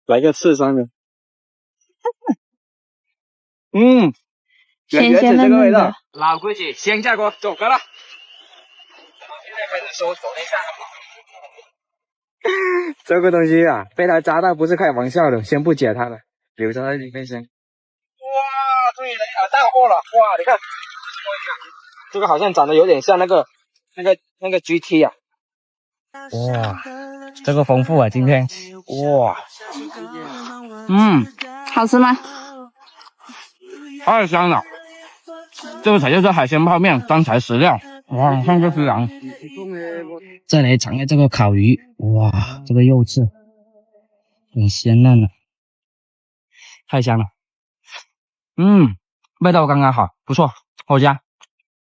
来个刺身的。鲜鲜嫩嫩的。老规矩，先下锅，走开了。现在开始收手一下。这个东西啊，被他扎到不是开玩笑的，先不解它了，留在里面先。哇，终于来了大货了！哇，你看，这个好像长得有点像那个 GT 啊。哇，这个丰富啊，今天。哇，好吃吗？太香了。这个才叫做海鲜泡面，真材实料。哇，看这孜然。再来尝一下这个烤鱼，哇，这个肉质很鲜嫩了，太香了。味道刚刚好，不错，好佳。